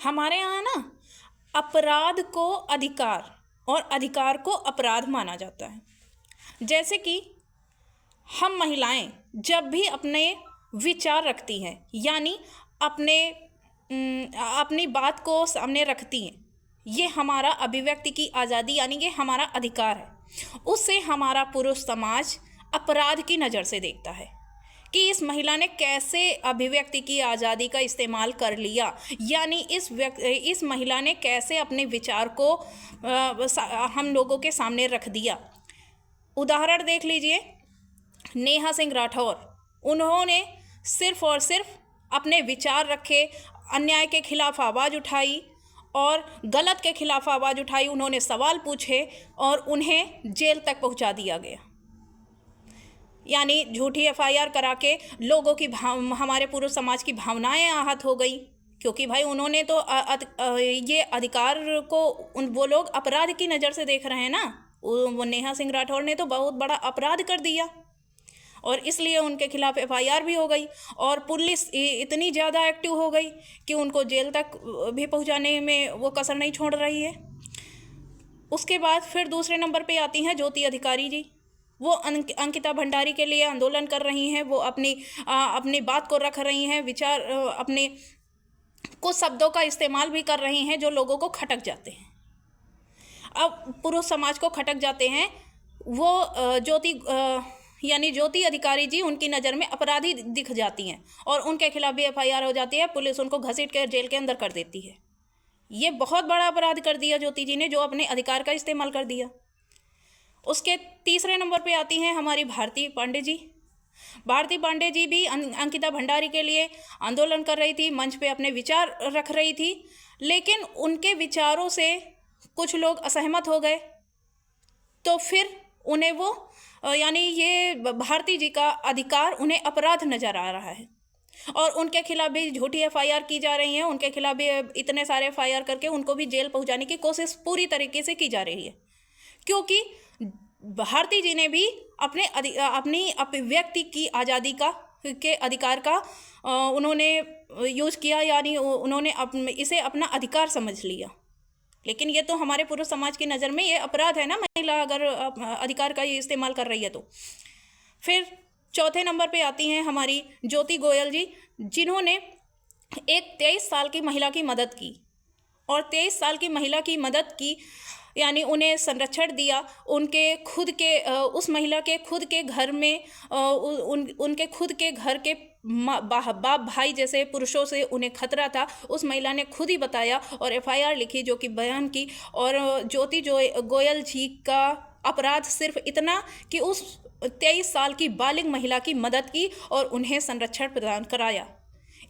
हमारे यहाँ ना अपराध को अधिकार और अधिकार को अपराध माना जाता है। जैसे कि हम महिलाएं जब भी अपने विचार रखती हैं, यानी अपनी बात को सामने रखती हैं, ये हमारा अभिव्यक्ति की आज़ादी यानी कि हमारा अधिकार है। उससे हमारा पुरुष समाज अपराध की नज़र से देखता है कि इस महिला ने कैसे अभिव्यक्ति की आज़ादी का इस्तेमाल कर लिया, यानी इस महिला ने कैसे अपने विचार को हम लोगों के सामने रख दिया। उदाहरण देख लीजिए, नेहा सिंह राठौर, उन्होंने सिर्फ और सिर्फ अपने विचार रखे, अन्याय के खिलाफ आवाज़ उठाई और गलत के खिलाफ आवाज़ उठाई, उन्होंने सवाल पूछे और उन्हें जेल तक पहुंचा दिया गया। यानी झूठी एफआईआर करा के लोगों की हमारे पुरुष समाज की भावनाएं आहत हो गई, क्योंकि भाई उन्होंने तो ये अधिकार को वो लोग अपराध की नज़र से देख रहे हैं ना। वो नेहा सिंह राठौर ने तो बहुत बड़ा अपराध कर दिया और इसलिए उनके खिलाफ एफआईआर भी हो गई और पुलिस इतनी ज़्यादा एक्टिव हो गई कि उनको जेल तक भी पहुंचाने में वो कसर नहीं छोड़ रही है। उसके बाद फिर दूसरे नंबर पे आती हैं ज्योति अधिकारी जी। वो अंकिता भंडारी के लिए आंदोलन कर रही हैं, वो अपनी बात को रख रही हैं, विचार अपने कुछ शब्दों का इस्तेमाल भी कर रही हैं जो लोगों को खटक जाते हैं। अब पुरुष समाज को खटक जाते हैं, वो ज्योति अधिकारी जी उनकी नज़र में अपराधी दिख जाती हैं और उनके खिलाफ भी एफआईआर हो जाती है। पुलिस उनको घसीट कर जेल के अंदर कर देती है। ये बहुत बड़ा अपराध कर दिया ज्योति जी ने, जो अपने अधिकार का इस्तेमाल कर दिया। उसके तीसरे नंबर पे आती हैं हमारी भारती पांडे जी। भारती पांडे जी भी अंकिता भंडारी के लिए आंदोलन कर रही थी, मंच पे अपने विचार रख रही थी, लेकिन उनके विचारों से कुछ लोग असहमत हो गए, तो फिर उन्हें वो यानी ये भारती जी का अधिकार उन्हें अपराध नज़र आ रहा है और उनके खिलाफ भी झूठी एफआईआर की जा रही है। उनके खिलाफ भी इतने सारे एफआईआर करके उनको भी जेल पहुंचाने की कोशिश पूरी तरीके से की जा रही है, क्योंकि भारती जी ने भी अपनी अभिव्यक्ति की आज़ादी के अधिकार का उन्होंने यूज़ किया, यानी उन्होंने इसे अपना अधिकार समझ लिया। लेकिन ये तो हमारे पुरुष समाज की नज़र में ये अपराध है ना, महिला अगर अधिकार का ये इस्तेमाल कर रही है तो। फिर चौथे नंबर पे आती हैं हमारी ज्योति गोयल जी, जिन्होंने एक 23 साल की महिला की मदद की और 23 साल की महिला की मदद की, यानी उन्हें संरक्षण दिया। उनके खुद के उस महिला के खुद के घर में उनके खुद के घर के बाप भाई जैसे पुरुषों से उन्हें खतरा था, उस महिला ने खुद ही बताया और एफआईआर लिखी, जो कि बयान की। और ज्योति गोयल जी का अपराध सिर्फ इतना कि उस 23 साल की बालिग महिला की मदद की और उन्हें संरक्षण प्रदान कराया।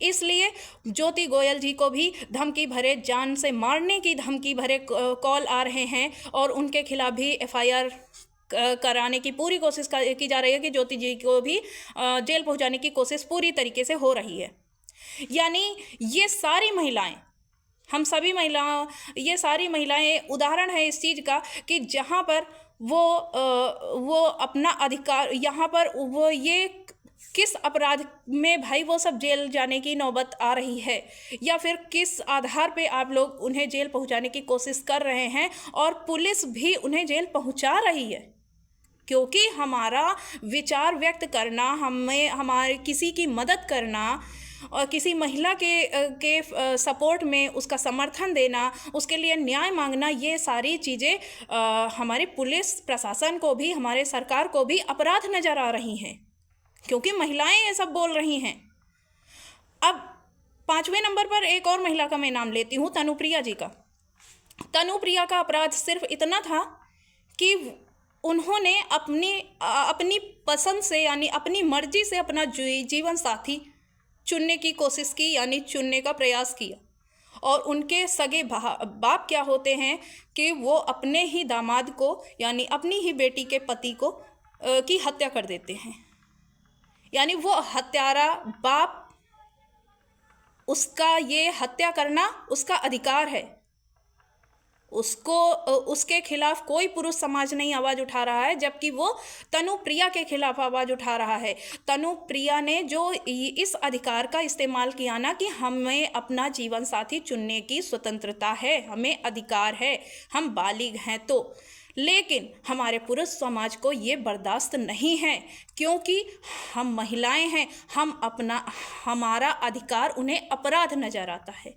इसलिए ज्योति गोयल जी को भी धमकी भरे, जान से मारने की धमकी भरे कॉल आ रहे हैं और उनके खिलाफ भी एफआईआर कराने की पूरी कोशिश की जा रही है कि ज्योति जी को भी जेल पहुंचाने की कोशिश पूरी तरीके से हो रही है। यानी ये सारी महिलाएं, हम सभी महिलाएं, ये सारी महिलाएं उदाहरण है इस चीज़ का कि जहाँ पर वो अपना अधिकार, यहाँ पर वो ये किस अपराध में भाई वो सब जेल जाने की नौबत आ रही है, या फिर किस आधार पे आप लोग उन्हें जेल पहुंचाने की कोशिश कर रहे हैं और पुलिस भी उन्हें जेल पहुंचा रही है। क्योंकि हमारा विचार व्यक्त करना, हमारे किसी की मदद करना और किसी महिला के सपोर्ट में उसका समर्थन देना, उसके लिए न्याय मांगना, ये सारी चीज़ें हमारे पुलिस प्रशासन को भी, हमारे सरकार को भी अपराध नज़र आ रही हैं, क्योंकि महिलाएं ये सब बोल रही हैं। अब 5वें नंबर पर एक और महिला का मैं नाम लेती हूँ, तनुप्रिया जी का। तनुप्रिया का अपराध सिर्फ इतना था कि उन्होंने अपनी पसंद से, यानी अपनी मर्जी से अपना जीवन साथी चुनने की कोशिश की, यानी चुनने का प्रयास किया। और उनके सगे बाप क्या होते हैं कि वो अपने ही दामाद को, यानी अपनी ही बेटी के पति को की हत्या कर देते हैं। यानी वो हत्यारा बाप, उसका ये हत्या करना उसका अधिकार है, उसके खिलाफ कोई पुरुष समाज नहीं आवाज़ उठा रहा है, जबकि वो तनुप्रिया के खिलाफ आवाज़ उठा रहा है। तनुप्रिया ने जो इस अधिकार का इस्तेमाल किया ना कि हमें अपना जीवन साथी चुनने की स्वतंत्रता है, हमें अधिकार है, हम बालिग हैं तो, लेकिन हमारे पुरुष समाज को ये बर्दाश्त नहीं है, क्योंकि हम महिलाएं हैं, हमारा अधिकार उन्हें अपराध नजर आता है।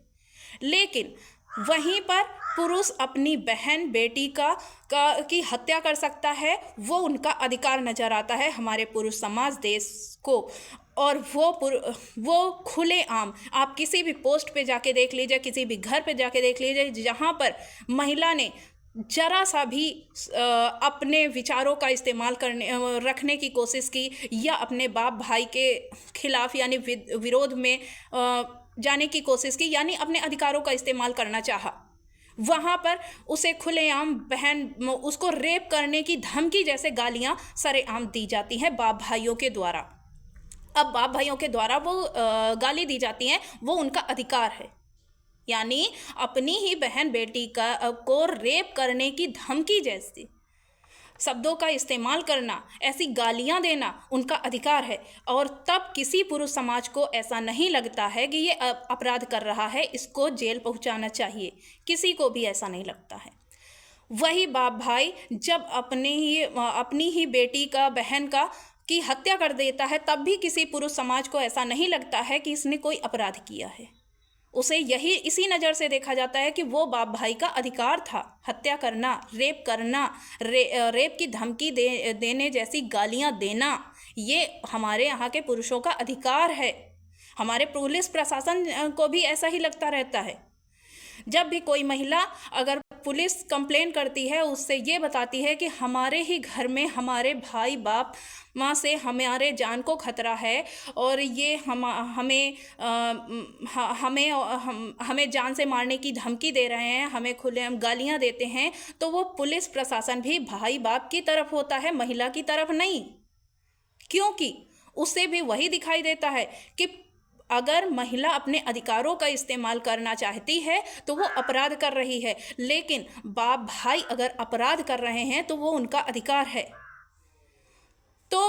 लेकिन वहीं पर पुरुष अपनी बहन बेटी की हत्या कर सकता है, वो उनका अधिकार नजर आता है हमारे पुरुष समाज देश को। और वो खुले आम, आप किसी भी पोस्ट पे जाके देख लीजिए, किसी भी घर पे जाके देख लीजिए, जहाँ पर महिला ने जरा सा भी अपने विचारों का इस्तेमाल रखने की कोशिश की या अपने बाप भाई के खिलाफ यानी विरोध में जाने की कोशिश की, यानी अपने अधिकारों का इस्तेमाल करना चाहा, वहाँ पर उसे खुलेआम उसको रेप करने की धमकी जैसे गालियाँ सरेआम दी जाती हैं बाप भाइयों के द्वारा। अब बाप भाइयों के द्वारा वो गाली दी जाती हैं, वो उनका अधिकार है, यानी अपनी ही बहन बेटी को रेप करने की धमकी जैसी शब्दों का इस्तेमाल करना, ऐसी गालियां देना उनका अधिकार है। और तब किसी पुरुष समाज को ऐसा नहीं लगता है कि ये अपराध कर रहा है, इसको जेल पहुंचाना चाहिए, किसी को भी ऐसा नहीं लगता है। वही बाप भाई जब अपनी ही बेटी का बहन की हत्या कर देता है, तब भी किसी पुरुष समाज को ऐसा नहीं लगता है कि इसने कोई अपराध किया है। उसे इसी नज़र से देखा जाता है कि वो बाप भाई का अधिकार था हत्या करना, रेप करना, रेप की धमकी देने जैसी गालियां देना, ये हमारे यहाँ के पुरुषों का अधिकार है। हमारे पुलिस प्रशासन को भी ऐसा ही लगता रहता है। जब भी कोई महिला अगर पुलिस कंप्लेन करती है, उससे ये बताती है कि हमारे ही घर में हमारे भाई बाप माँ से हमारे जान को खतरा है और ये हमें जान से मारने की धमकी दे रहे हैं, हमें खुलेआम गालियाँ देते हैं, तो वो पुलिस प्रशासन भी भाई बाप की तरफ होता है, महिला की तरफ नहीं। क्योंकि उससे भी वही दिखाई देता है कि अगर महिला अपने अधिकारों का इस्तेमाल करना चाहती है तो वो अपराध कर रही है, लेकिन बाप भाई अगर अपराध कर रहे हैं तो वो उनका अधिकार है। तो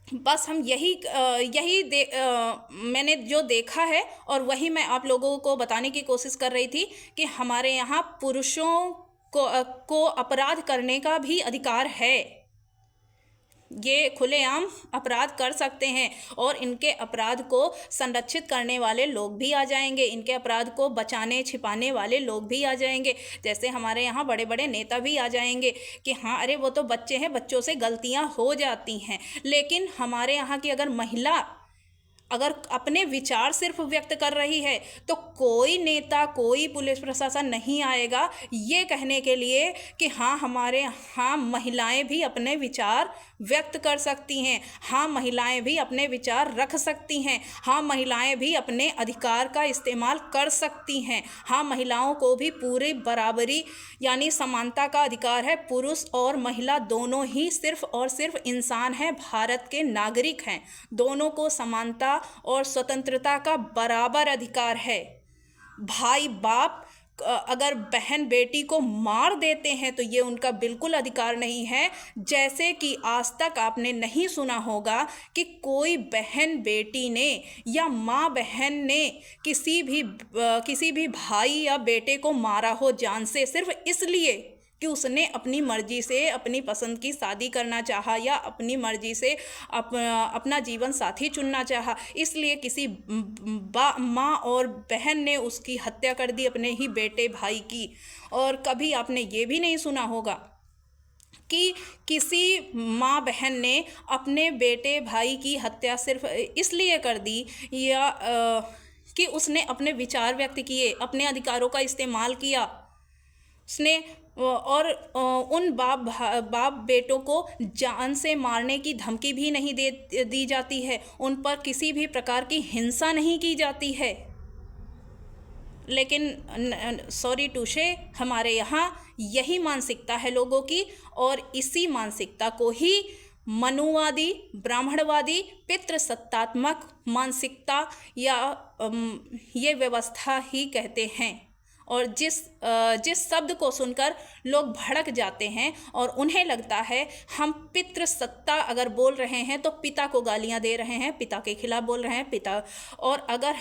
बस हम मैंने जो देखा है और वही मैं आप लोगों को बताने की कोशिश कर रही थी कि हमारे यहाँ पुरुषों को अपराध करने का भी अधिकार है। ये खुलेआम अपराध कर सकते हैं और इनके अपराध को संरक्षित करने वाले लोग भी आ जाएंगे, इनके अपराध को बचाने छिपाने वाले लोग भी आ जाएंगे। जैसे हमारे यहाँ बड़े बड़े नेता भी आ जाएंगे कि हाँ अरे वो तो बच्चे हैं, बच्चों से गलतियाँ हो जाती हैं। लेकिन हमारे यहाँ की अगर महिला अगर अपने विचार सिर्फ व्यक्त कर रही है तो कोई नेता, कोई पुलिस प्रशासन नहीं आएगा ये कहने के लिए कि हाँ हमारे यहाँ महिलाएं भी अपने विचार व्यक्त कर सकती हैं, हाँ महिलाएं भी अपने विचार रख सकती हैं, हाँ महिलाएं भी अपने अधिकार का इस्तेमाल कर सकती हैं, हाँ महिलाओं को भी पूरी बराबरी यानी समानता का अधिकार है। पुरुष और महिला दोनों ही सिर्फ और सिर्फ इंसान हैं, भारत के नागरिक हैं, दोनों को समानता और स्वतंत्रता का बराबर अधिकार है। भाई बाप अगर बहन बेटी को मार देते हैं तो ये उनका बिल्कुल अधिकार नहीं है। जैसे कि आज तक आपने नहीं सुना होगा कि कोई बहन बेटी ने या माँ बहन ने किसी भी भाई या बेटे को मारा हो जान से, सिर्फ इसलिए कि उसने अपनी मर्जी से अपनी पसंद की शादी करना चाहा या अपनी मर्जी से अपना जीवन साथी चुनना चाहा, इसलिए किसी माँ और बहन ने उसकी हत्या कर दी अपने ही बेटे भाई की। और कभी आपने ये भी नहीं सुना होगा कि किसी माँ बहन ने अपने बेटे भाई की हत्या सिर्फ इसलिए कर दी या कि उसने अपने विचार व्यक्त किए, अपने अधिकारों का इस्तेमाल किया उसने, और उन बाप बेटों को जान से मारने की धमकी भी नहीं दी जाती है, उन पर किसी भी प्रकार की हिंसा नहीं की जाती है। लेकिन सॉरी टू से हमारे यहाँ यही मानसिकता है लोगों की, और इसी मानसिकता को ही मनुवादी, ब्राह्मणवादी, पितृसत्तात्मक मानसिकता या ये व्यवस्था ही कहते हैं। और जिस शब्द को सुनकर लोग भड़क जाते हैं और उन्हें लगता है हम पितृसत्ता अगर बोल रहे हैं तो पिता को गालियां दे रहे हैं, पिता के खिलाफ बोल रहे हैं, पिता। और अगर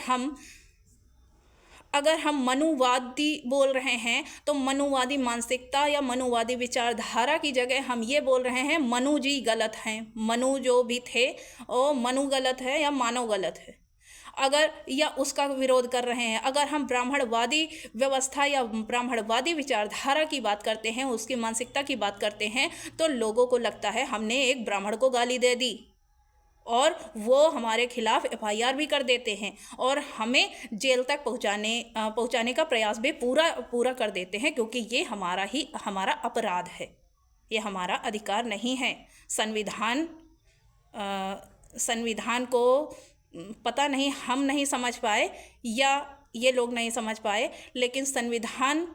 हम मनुवादी बोल रहे हैं तो मनुवादी मानसिकता या मनुवादी विचारधारा की जगह हम ये बोल रहे हैं मनु जी गलत हैं, मनु जो भी थे वो मनु गलत है या मानव गलत है, अगर या उसका विरोध कर रहे हैं। अगर हम ब्राह्मणवादी व्यवस्था या ब्राह्मणवादी विचारधारा की बात करते हैं, उसकी मानसिकता की बात करते हैं, तो लोगों को लगता है हमने एक ब्राह्मण को गाली दे दी और वो हमारे खिलाफ FIR भी कर देते हैं और हमें जेल तक पहुंचाने का प्रयास भी पूरा कर देते हैं, क्योंकि ये हमारा अपराध है, ये हमारा अधिकार नहीं है। संविधान को पता नहीं हम नहीं समझ पाए या ये लोग नहीं समझ पाए, लेकिन संविधान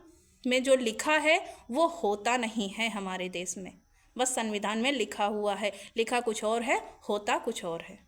में जो लिखा है वो होता नहीं है हमारे देश में। बस संविधान में लिखा हुआ है, लिखा कुछ और है, होता कुछ और है।